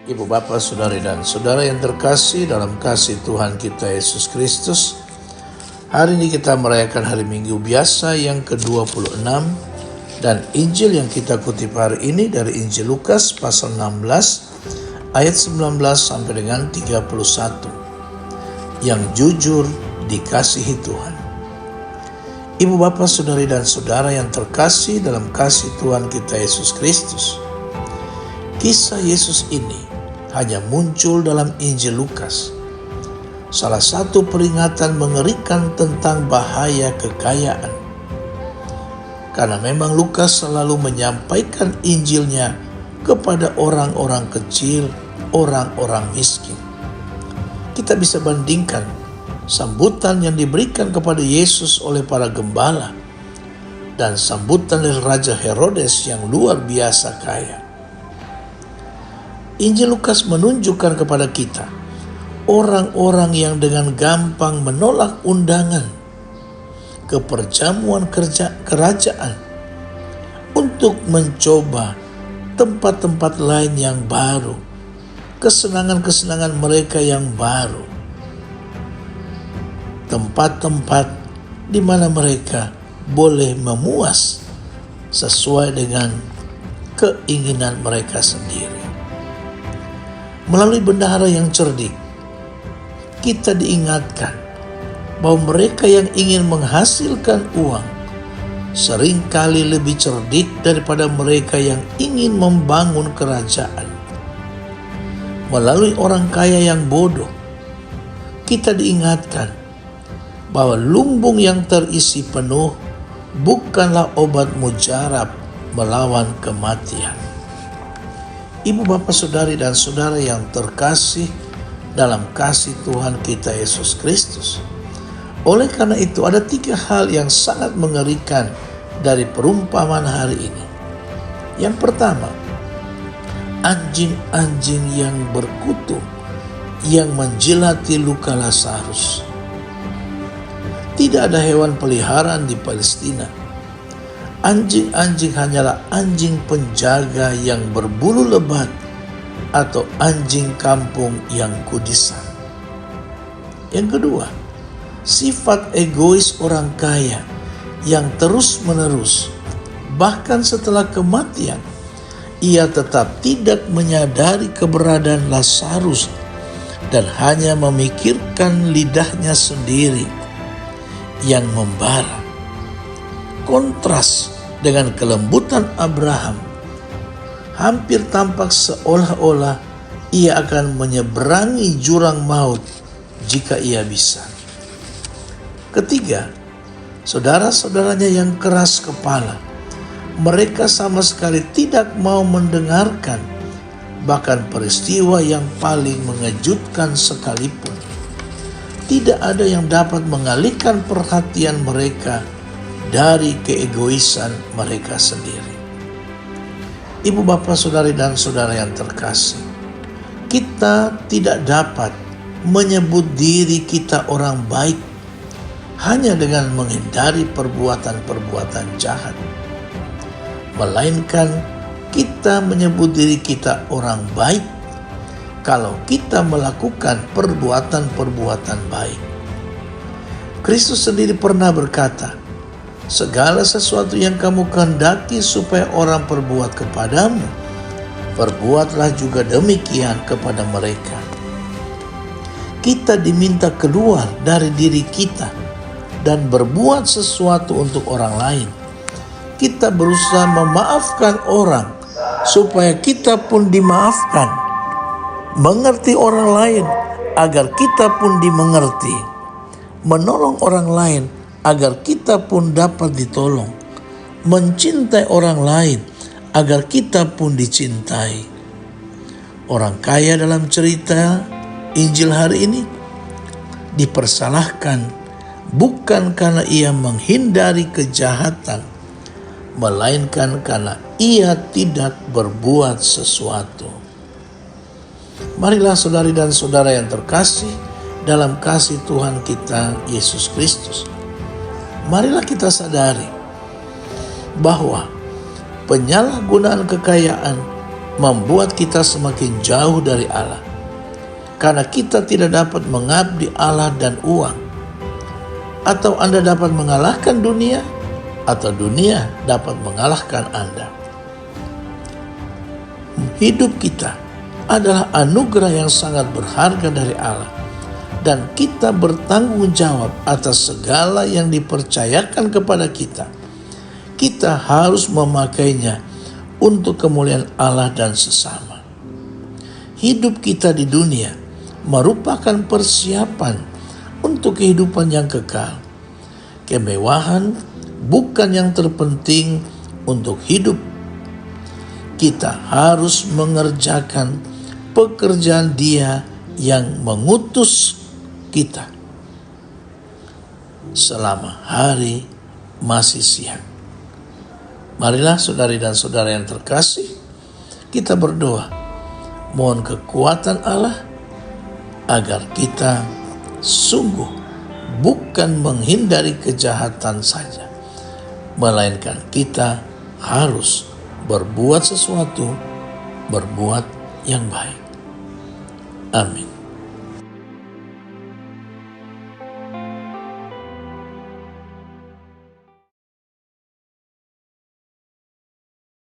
Ibu Bapak, Saudari dan Saudara yang terkasih dalam kasih Tuhan kita Yesus Kristus, hari ini kita merayakan hari Minggu biasa yang ke-26 dan Injil yang kita kutip hari ini dari Injil Lukas pasal 16 ayat 19 sampai dengan 31. Yang jujur dikasihi Tuhan. Ibu Bapak, Saudari dan Saudara yang terkasih dalam kasih Tuhan kita Yesus Kristus, kisah Yesus ini hanya muncul dalam Injil Lukas. Salah satu peringatan mengerikan tentang bahaya kekayaan. Karena memang Lukas selalu menyampaikan Injilnya kepada orang-orang kecil, orang-orang miskin. Kita bisa bandingkan sambutan yang diberikan kepada Yesus oleh para gembala dan sambutan dari Raja Herodes yang luar biasa kaya. Injil Lukas menunjukkan kepada kita orang-orang yang dengan gampang menolak undangan ke perjamuan kerajaan untuk mencoba tempat-tempat lain yang baru, kesenangan-kesenangan mereka yang baru, tempat-tempat di mana mereka boleh memuas sesuai dengan keinginan mereka sendiri. Melalui bendahara yang cerdik, kita diingatkan bahwa mereka yang ingin menghasilkan uang seringkali lebih cerdik daripada mereka yang ingin membangun kerajaan. Melalui orang kaya yang bodoh, kita diingatkan bahwa lumbung yang terisi penuh bukanlah obat mujarab melawan kematian. Ibu Bapak, Saudari dan Saudara yang terkasih dalam kasih Tuhan kita Yesus Kristus. Oleh karena itu ada 3 hal yang sangat mengerikan dari perumpamaan hari ini. Yang pertama, anjing-anjing yang berkutu yang menjilati luka Lazarus. Tidak ada hewan peliharaan di Palestina. Anjing-anjing hanyalah anjing penjaga yang berbulu lebat atau anjing kampung yang kudisan. Yang kedua, sifat egois orang kaya yang terus-menerus, bahkan setelah kematian, ia tetap tidak menyadari keberadaan Lazarus dan hanya memikirkan lidahnya sendiri yang membara. Kontras dengan kelembutan Abraham, hampir tampak seolah-olah ia akan menyeberangi jurang maut jika ia bisa. Ketiga, saudara-saudaranya yang keras kepala, mereka sama sekali tidak mau mendengarkan bahkan peristiwa yang paling mengejutkan sekalipun. Tidak ada yang dapat mengalihkan perhatian mereka dari keegoisan mereka sendiri. Ibu Bapak, Saudari dan Saudara yang terkasih, kita tidak dapat menyebut diri kita orang baik hanya dengan menghindari perbuatan-perbuatan jahat, melainkan kita menyebut diri kita orang baik kalau kita melakukan perbuatan-perbuatan baik. Kristus sendiri pernah berkata, segala sesuatu yang kamu kehendaki supaya orang perbuat kepadamu, perbuatlah juga demikian kepada mereka. Kita diminta keluar dari diri kita dan berbuat sesuatu untuk orang lain. Kita berusaha memaafkan orang supaya kita pun dimaafkan, mengerti orang lain agar kita pun dimengerti, menolong orang lain agar kita pun dapat ditolong, mencintai orang lain agar kita pun dicintai. Orang kaya dalam cerita Injil hari ini dipersalahkan bukan karena ia menghindari kejahatan, melainkan karena ia tidak berbuat sesuatu. Marilah saudari dan saudara yang terkasih dalam kasih Tuhan kita Yesus Kristus, marilah kita sadari bahwa penyalahgunaan kekayaan membuat kita semakin jauh dari Allah. Karena kita tidak dapat mengabdi Allah dan uang. Atau Anda dapat mengalahkan dunia, atau dunia dapat mengalahkan Anda. Hidup kita adalah anugerah yang sangat berharga dari Allah, dan kita bertanggung jawab atas segala yang dipercayakan kepada kita. Kita harus memakainya untuk kemuliaan Allah dan sesama. Hidup kita di dunia merupakan persiapan untuk kehidupan yang kekal. Kemewahan bukan yang terpenting untuk hidup. Kita harus mengerjakan pekerjaan Dia yang mengutus kita selama hari masih siang. Marilah saudari dan saudara yang terkasih, kita berdoa, mohon kekuatan Allah agar kita sungguh bukan menghindari kejahatan saja, melainkan kita harus berbuat sesuatu, berbuat yang baik. Amin.